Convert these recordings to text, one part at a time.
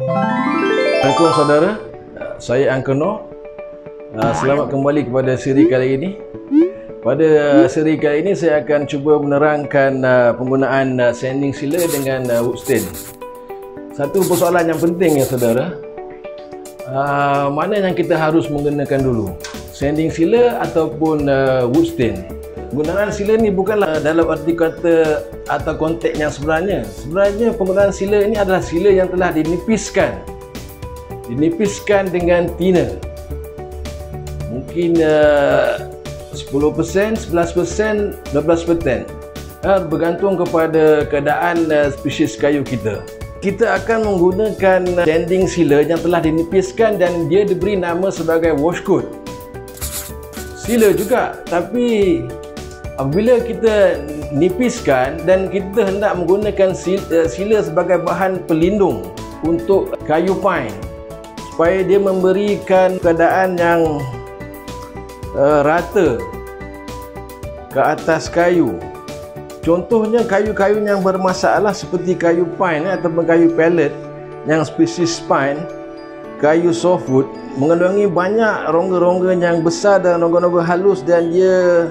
Assalamualaikum saudara, saya Angkono. Selamat kembali kepada siri kali ini. Pada siri kali ini saya akan cuba menerangkan penggunaan sanding sealer dengan wood stain. Satu persoalan yang penting ya saudara, mana yang kita harus menggunakan dulu, sanding sealer ataupun wood stain? Penggunaan sealer ni bukanlah dalam arti kata atau konteks yang sebenarnya. Sebenarnya penggunaan sealer ini adalah sealer yang telah dinipiskan dengan thinner. Mungkin 10%, 11%, 12%. Bergantung kepada keadaan spesies kayu kita. Kita akan menggunakan sanding sealer yang telah dinipiskan dan dia diberi nama sebagai wash coat. Sealer juga, tapi apabila kita nipiskan dan kita hendak menggunakan sealer sebagai bahan pelindung untuk kayu pine supaya dia memberikan keadaan yang rata ke atas kayu. Contohnya kayu-kayu yang bermasalah seperti kayu pine ataupun kayu pellet yang spesies pine, kayu softwood mengandungi banyak rongga-rongga yang besar dan rongga-rongga halus dan dia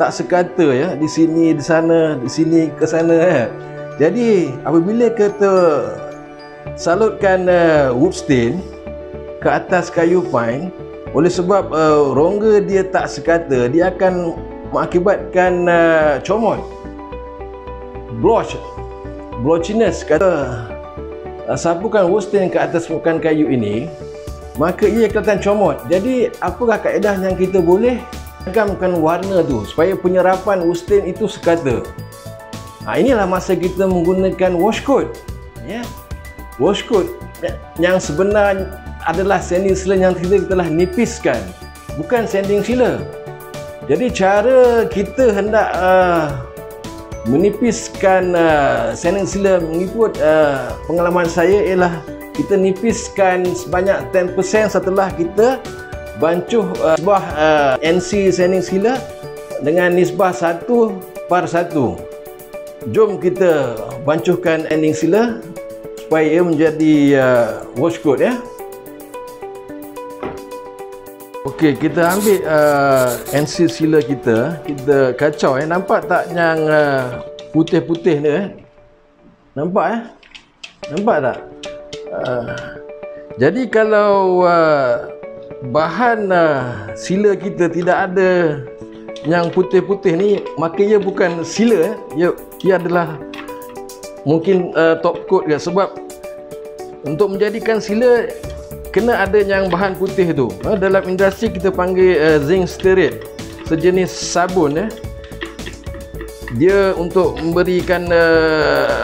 tak sekata ya, di sini, di sana, di sini, ke sana ya. Jadi apabila kita salutkan wood stain ke atas kayu pine, oleh sebab rongga dia tak sekata, dia akan mengakibatkan comot, blotchiness. Kata sapukan wood stain ke atas permukaan kayu ini, maka ia kelihatan comot. Jadi apakah kaedah yang kita boleh ragamkan warna tu supaya penyerapan wood stain itu sekata? Inilah masa kita menggunakan wash coat ya. Wash coat yang sebenar adalah sanding sealer yang kita telah nipiskan, bukan sanding sealer. Jadi cara kita hendak menipiskan sanding sealer mengikut pengalaman saya ialah kita nipiskan sebanyak 10% setelah kita bancuh nisbah NC sanding sealer dengan nisbah 1/1. Jom kita bancuhkan sanding sealer supaya ia menjadi wash coat ya. Okey, kita ambil NC sealer kita kacau ya. Nampak tak yang putih-putih ni nampak ya? Nampak tak? Jadi kalau bahan sealer kita tidak ada yang putih-putih ni, maka ia bukan sealer, ia adalah mungkin top coat ke. Sebab untuk menjadikan sealer kena ada yang bahan putih tu. Dalam industri kita panggil zinc stearate, sejenis sabun ya. Dia untuk memberikan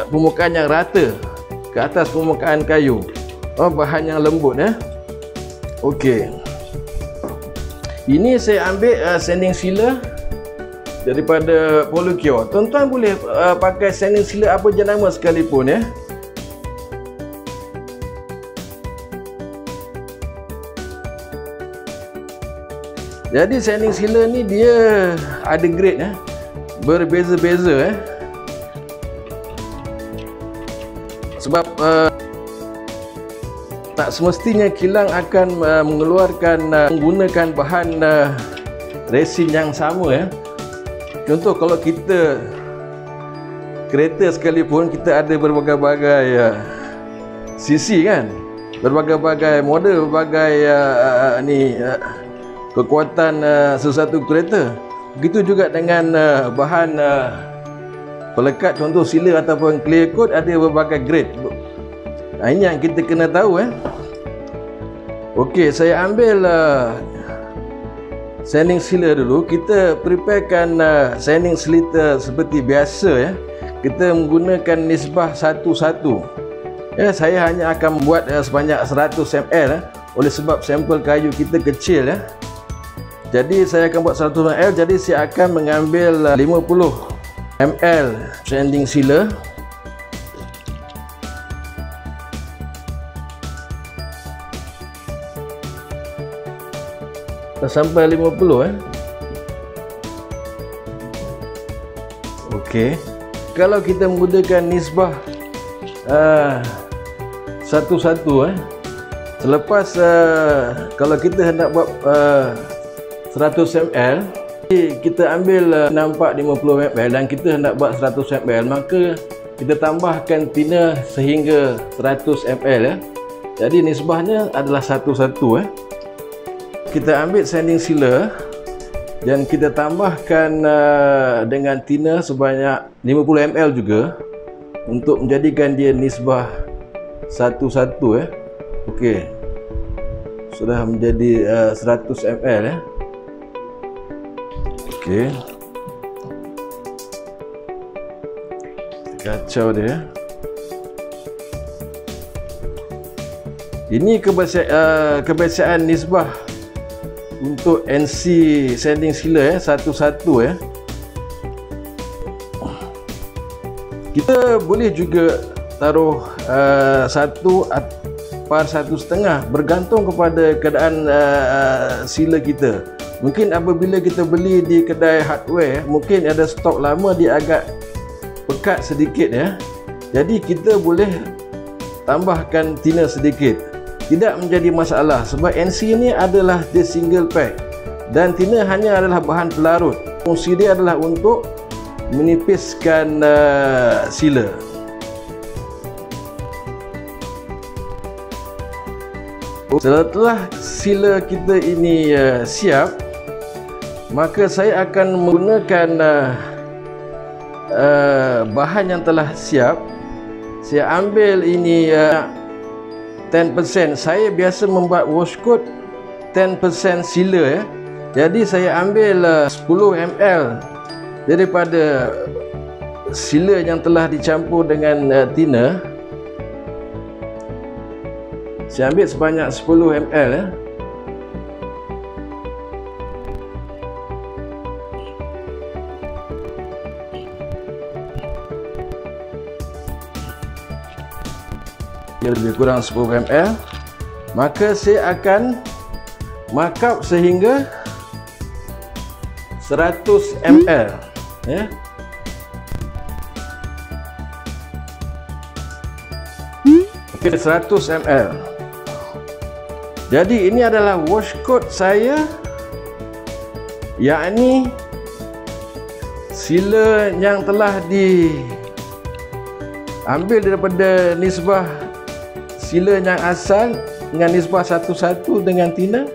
permukaan yang rata ke atas permukaan kayu. Bahan yang lembut ya. Okey. Ini saya ambil sanding sealer daripada Polycure. Tuan-tuan boleh pakai sanding sealer apa jenama sekalipun ya. Jadi sanding sealer ni dia ada grade ya, berbeza-beza ya. Sebab tak semestinya kilang akan mengeluarkan menggunakan bahan resin yang sama ya. Contoh kalau kita kereta sekalipun, kita ada berbagai-bagai sisi kan, berbagai-bagai model, berbagai kekuatan sesuatu kereta. Begitu juga dengan bahan pelekat, contoh sealer ataupun clear coat, ada berbagai grade. Ini yang kita kena tahu Okey, saya ambil sanding sealer dulu. Kita preparekan sanding sealer seperti biasa ya. Kita menggunakan nisbah 1/1 ya. Saya hanya akan membuat sebanyak 100 ml oleh sebab sampel kayu kita kecil ya. Jadi saya akan buat 100 ml. Jadi saya akan mengambil 50 ml sanding sealer. Sampai 50 Okey. Kalau kita menggunakan nisbah satu-satu. Selepas kalau kita hendak buat 100 ml, kita ambil nampak 50 ml dan kita hendak buat 100 ml, maka kita tambahkan thinner sehingga 100 ml. Jadi nisbahnya adalah satu-satu. Kita ambil sanding sealer dan kita tambahkan dengan thinner sebanyak 50 ml juga untuk menjadikan dia nisbah satu-satu. Okey, sudah menjadi 100 ml. Okey, kacau dia. Ini kebiasaan nisbah untuk NC sanding sealer satu-satu. Kita boleh juga taruh 1/1.5 bergantung kepada keadaan sealer kita. Mungkin apabila kita beli di kedai hardware, mungkin ada stok lama, dia agak pekat sedikit. Jadi kita boleh tambahkan thinner sedikit, tidak menjadi masalah sebab NC ini adalah dia single pack dan thinner hanya adalah bahan pelarut. Fungsi dia adalah untuk menipiskan sealer. Setelah sealer kita ini siap, maka saya akan menggunakan bahan yang telah siap. Saya ambil ini 10%. Saya biasa membuat washcoat 10% sealer. Jadi saya ambil 10 ml daripada sealer yang telah dicampur dengan thinner. Saya ambil sebanyak 10 ml. Dia lebih kurang 10 ml. Maka saya akan markup sehingga 100 ml. Okey, 100 ml. Jadi ini adalah washcoat saya, yakni sealer yang telah diambil daripada nisbah sealer yang asal dengan nisbah satu-satu dengan thinner,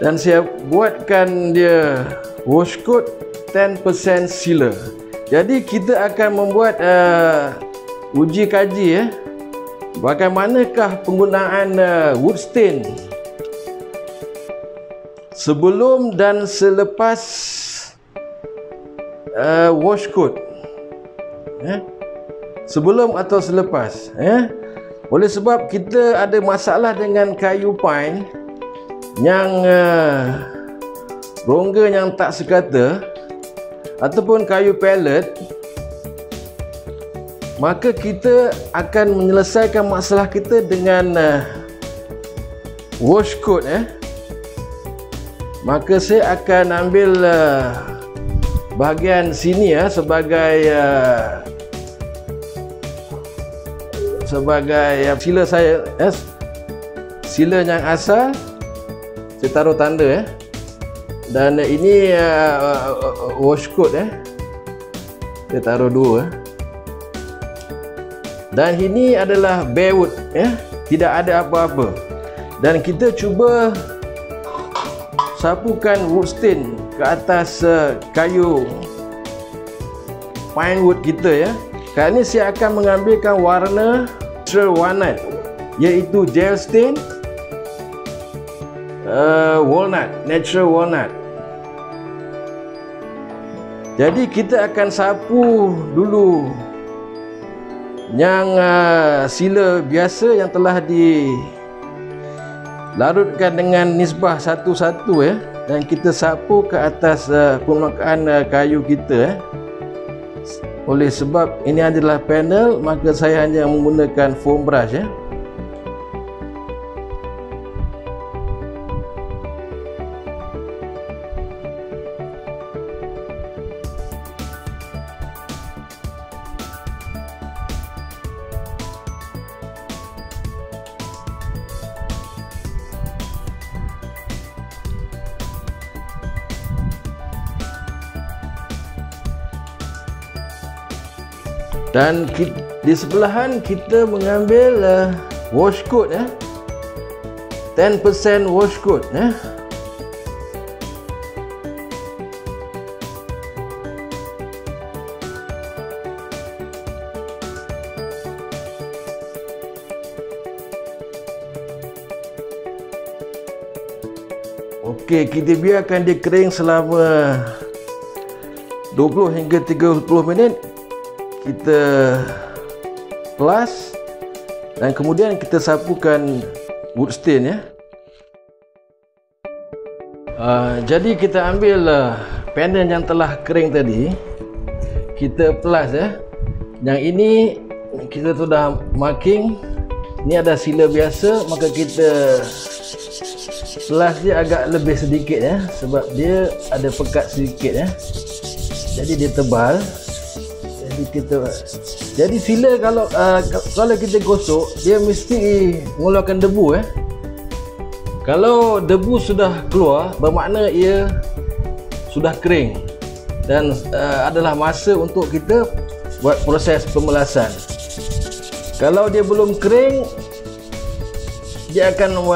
dan saya buatkan dia washcoat 10% sealer. Jadi kita akan membuat uji kaji bagaimanakah penggunaan wood stain sebelum dan selepas washcoat. Sebelum atau selepas. Oleh sebab kita ada masalah dengan kayu pine yang rongga yang tak sekata ataupun kayu pellet, maka kita akan menyelesaikan masalah kita dengan washcoat. Maka saya akan ambil bahagian sini sebagai sealer saya, sealer yang asal. Saya taruh tanda dan ini washcoat. Saya taruh dua. Dan ini adalah bare wood, tidak ada apa-apa. Dan kita cuba sapukan wood stain ke atas kayu pine wood kita. Kali ini saya akan mengambilkan warna natural walnut, iaitu gel stain walnut, natural walnut. Jadi kita akan sapu dulu yang sealer biasa yang telah dilarutkan dengan nisbah satu-satu, dan kita sapu ke atas permukaan kayu kita. Oleh sebab ini adalah panel, maka saya hanya menggunakan foam brush. Dan di sebelahan kita mengambil wash coat 10% wash coat Okey, kita biarkan dia kering selama 20 hingga 30 minit. Kita plus dan kemudian kita sapukan wood stain jadi kita ambil panel yang telah kering tadi, kita plus Yang ini kita sudah marking, ni ada sila biasa, maka kita plus dia agak lebih sedikit sebab dia ada pekat sedikit jadi dia tebal. Jadi sila kalau kita gosok dia mesti mengeluarkan debu Kalau debu sudah keluar bermakna ia sudah kering dan adalah masa untuk kita buat proses pemelasan. Kalau dia belum kering, dia akan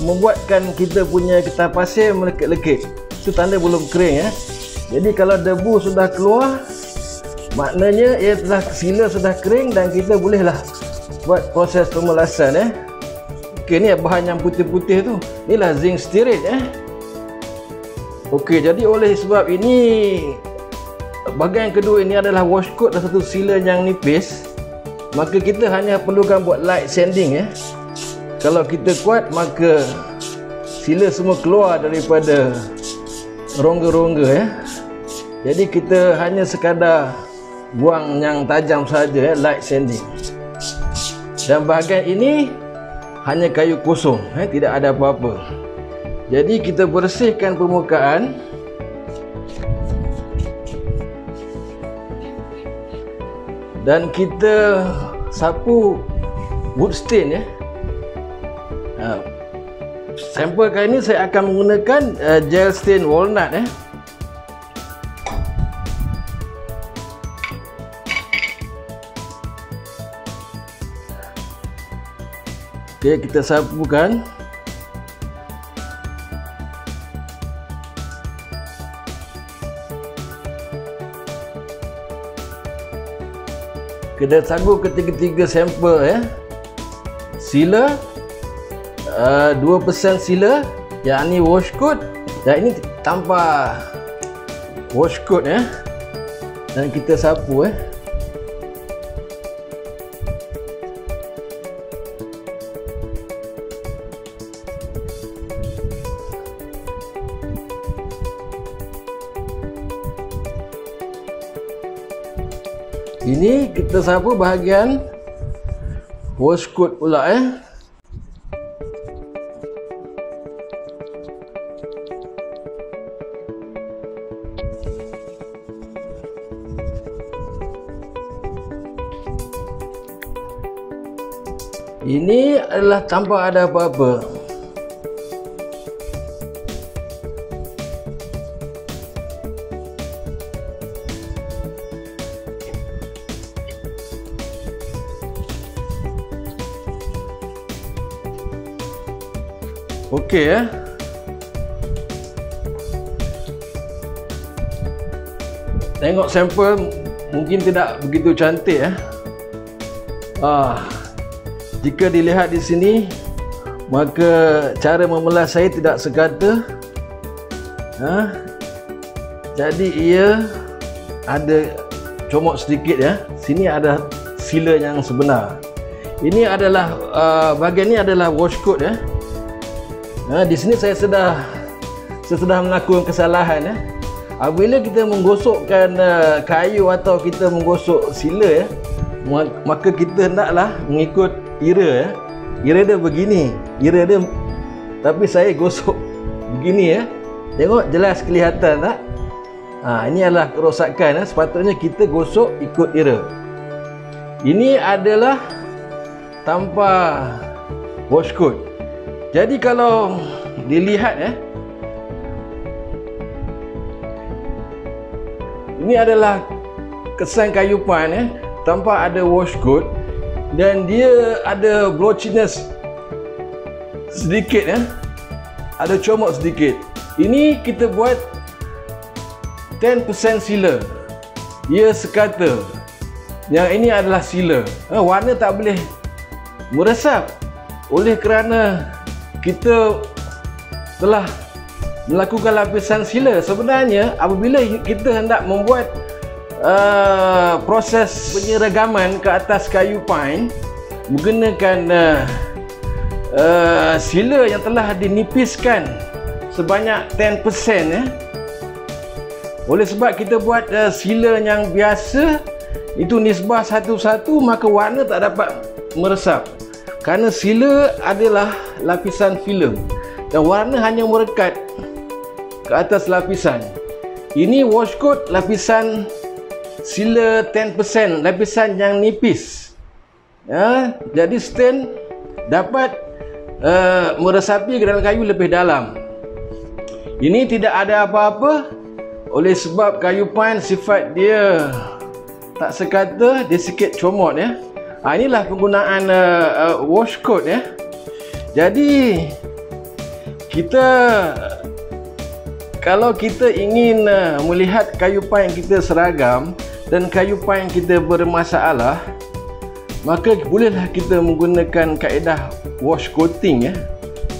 membuatkan kita punya getah pasir melekit-lekit. Itu tanda belum kering Jadi kalau debu sudah keluar, maknanya sila sudah kering dan kita bolehlah buat proses pemelasan Okey, ni bahan yang putih-putih tu, inilah zinc stearate Okey, jadi oleh sebab ini bahagian kedua ini adalah wash coat dan satu sila yang nipis, maka kita hanya perlukan buat light sanding Kalau kita kuat, maka sila semua keluar daripada rongga-rongga Jadi kita hanya sekadar buang yang tajam saja light sanding. Dan bahagian ini hanya kayu kosong tidak ada apa-apa. Jadi kita bersihkan permukaan dan kita sapu wood stain sampel kali ini saya akan menggunakan gel stain walnut Okey, kita sapukan. Kita sagu ketiga-tiga sampel Sila 2% sila, yang ni wash coat dan ini tanpa wash coat dan kita sapu Ini kita sapu bahagian wash coat pula Ini adalah tanpa ada apa-apa. Okey Tengok sampel mungkin tidak begitu cantik Jika dilihat di sini, maka cara memelas saya tidak sekata. Jadi ia ada comot sedikit Sini ada sila yang sebenar. Ini adalah bahagian ini adalah wash coat di sini saya sudah melakukan kesalahan Apabila kita menggosokkan kayu atau kita menggosok sila maka kita hendaklah mengikut ira Ira dia begini, ira dia, tapi saya gosok begini Tengok jelas kelihatan tak? Ini adalah kerosakan sepatutnya kita gosok ikut ira. Ini adalah tanpa wash coat. Jadi kalau dilihat ini adalah kesan kayu pine tanpa ada wash coat dan dia ada blotchiness sedikit ya, ada comot sedikit. Ini kita buat 10% sealer. Ia sekata yang ini adalah sealer. Warna tak boleh meresap oleh kerana kita telah melakukan lapisan sealer. Sebenarnya apabila kita hendak membuat proses penyeragaman ke atas kayu pine menggunakan sealer yang telah dinipiskan sebanyak 10% ya. Oleh sebab kita buat sealer yang biasa itu nisbah 1:1, maka warna tak dapat meresap kerana sealer adalah lapisan filem dan warna hanya merekat ke atas lapisan. Ini wash coat lapisan sealer 10%, lapisan yang nipis ya, jadi stain dapat meresapi ke dalam kayu lebih dalam. Ini tidak ada apa-apa oleh sebab kayu pine sifat dia tak sekata, dia sikit comot ya. Inilah penggunaan wash coat ya. Jadi kita kalau kita ingin melihat kayu pine kita seragam dan kayu pine kita bermasalah, maka bolehlah kita menggunakan kaedah wash coating ya,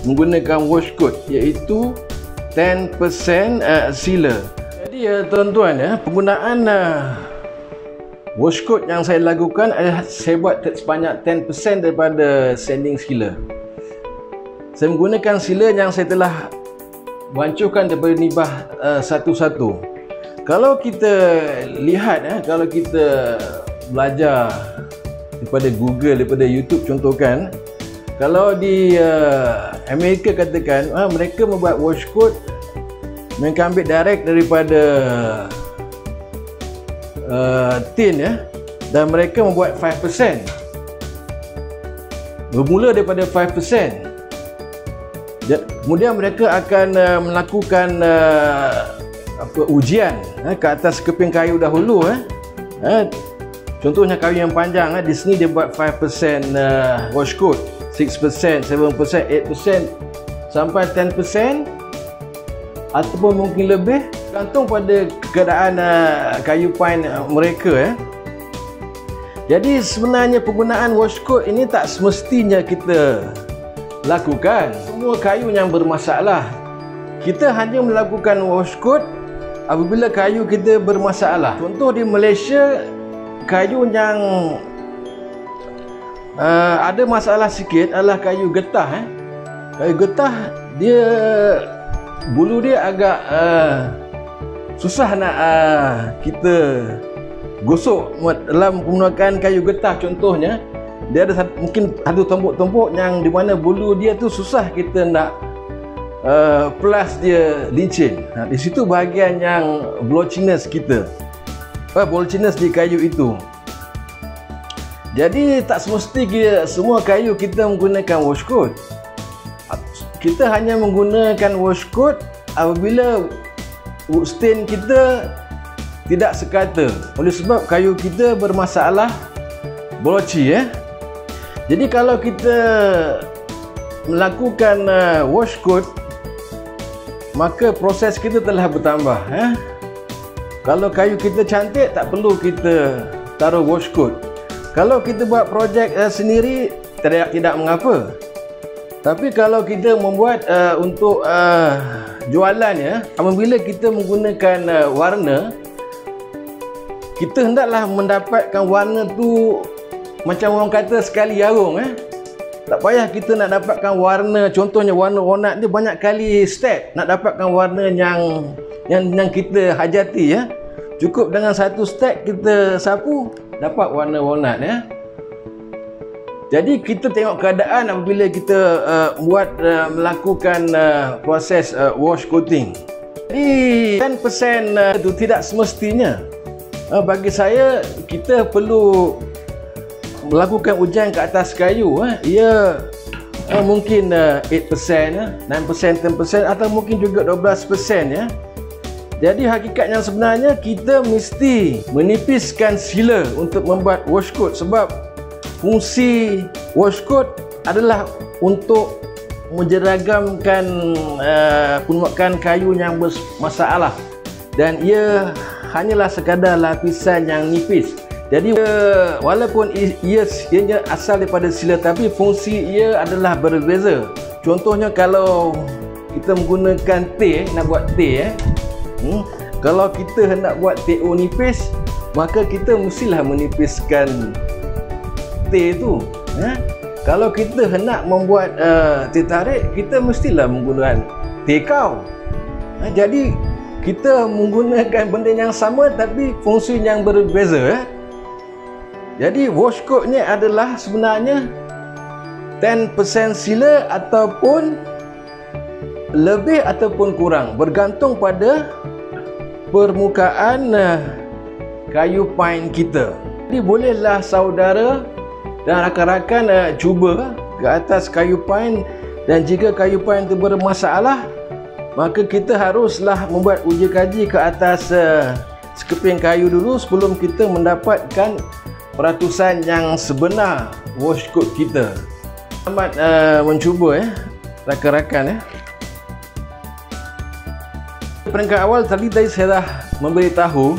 menggunakan wash coat iaitu 10% sealer. Jadi ya tuan-tuan ya, penggunaan wash coat yang saya lakukan adalah saya buat sebanyak 10% daripada sanding sealer. Saya menggunakan sealer yang saya telah bancuhkan daripada nibah 1:1. Kalau kita lihat kalau kita belajar daripada Google, daripada YouTube contohkan, kalau di Amerika katakan mereka membuat wash coat, mereka ambil direct daripada tin ya, dan mereka membuat 5%, bermula daripada 5%. Kemudian mereka akan melakukan ujian ke atas keping kayu dahulu contohnya kayu yang panjang di sini dia buat 5% wash coat, 6%, 7%, 8% sampai 10% ataupun mungkin lebih, tergantung pada keadaan kayu pine mereka ya. Jadi sebenarnya penggunaan wash coat ini tak semestinya kita lakukan semua kayu yang bermasalah. Kita hanya melakukan wash coat apabila kayu kita bermasalah. Contoh di Malaysia, kayu yang ada masalah sikit adalah kayu getah Kayu getah dia bulu dia agak susah nak kita gosok dalam penggunaan kayu getah. Contohnya dia ada mungkin ada tombok-tombok yang di mana bulu dia tu susah kita nak plus dia licin. Di situ bahagian yang blotchiness kita, blotchiness di kayu itu. Jadi tak semesti semua kayu kita menggunakan wash coat. Kita hanya menggunakan wash coat apabila wood stain kita tidak sekata oleh sebab kayu kita bermasalah blotchy ya. Jadi kalau kita melakukan wash coat, maka proses kita telah bertambah Kalau kayu kita cantik, tak perlu kita taruh wash coat. Kalau kita buat projek sendiri, tidak mengapa. Tapi kalau kita membuat untuk jualan ya, apabila kita menggunakan warna, kita hendaklah mendapatkan warna tu macam orang kata sekali jarung Tak payah kita nak dapatkan warna, contohnya warna warnat dia banyak kali step nak dapatkan warna yang kita hajati ya. Cukup dengan satu step kita sapu dapat warna warnat ya. Jadi kita tengok keadaan apabila kita melakukan proses wash coating. Jadi 10% itu tidak semestinya. Bagi saya kita perlu melakukan ujian ke atas kayu ia mungkin 8%, 9%, 10% atau mungkin juga 12% ya. Jadi hakikat yang sebenarnya kita mesti menipiskan sila untuk membuat washcoat, sebab fungsi washcoat adalah untuk menjeragamkan permukaan kayu yang bermasalah, dan ia hanyalah sekadar lapisan yang nipis. Jadi walaupun ianya asal daripada sila, tapi fungsi ia adalah berbeza. Contohnya kalau kita menggunakan teh, nak buat teh kalau kita hendak buat TO nipis, maka kita mestilah menipiskan teh tu. Kalau kita hendak membuat teh tarik, kita mestilah menggunakan teh kau. Jadi kita menggunakan benda yang sama tapi fungsi yang berbeza. Jadi washcoat ni adalah sebenarnya 10% sila ataupun lebih ataupun kurang, bergantung pada permukaan kayu pine kita. Jadi bolehlah saudara dan rakan-rakan cuba ke atas kayu pine, dan jika kayu pine itu bermasalah, maka kita haruslah membuat uji kaji ke atas sekeping kayu dulu sebelum kita mendapatkan peratusan yang sebenar washcoat kita. Selamat mencuba rakan-rakan. Peringkat awal tadi saya dah memberitahu,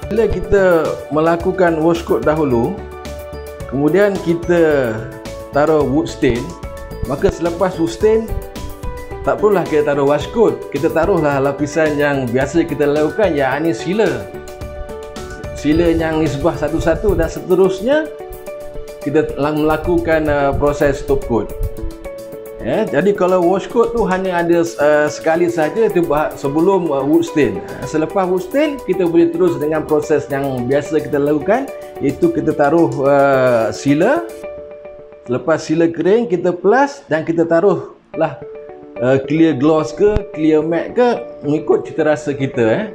bila kita melakukan washcoat dahulu, kemudian kita taruh wood stain, maka selepas wood stain tak perlulah kita taruh washcoat, kita taruhlah lapisan yang biasa kita lakukan, iaitu sila yang nisbah 1:1, dan seterusnya kita melakukan proses top coat. Jadi kalau washcoat tu hanya ada sekali saja, itu sebelum wood stain. Selepas wood stain, kita boleh terus dengan proses yang biasa kita lakukan, iaitu kita taruh sila. Lepas sila kering, kita plus dan kita taruhlah clear gloss ke clear matte ke, mengikut cita rasa kita.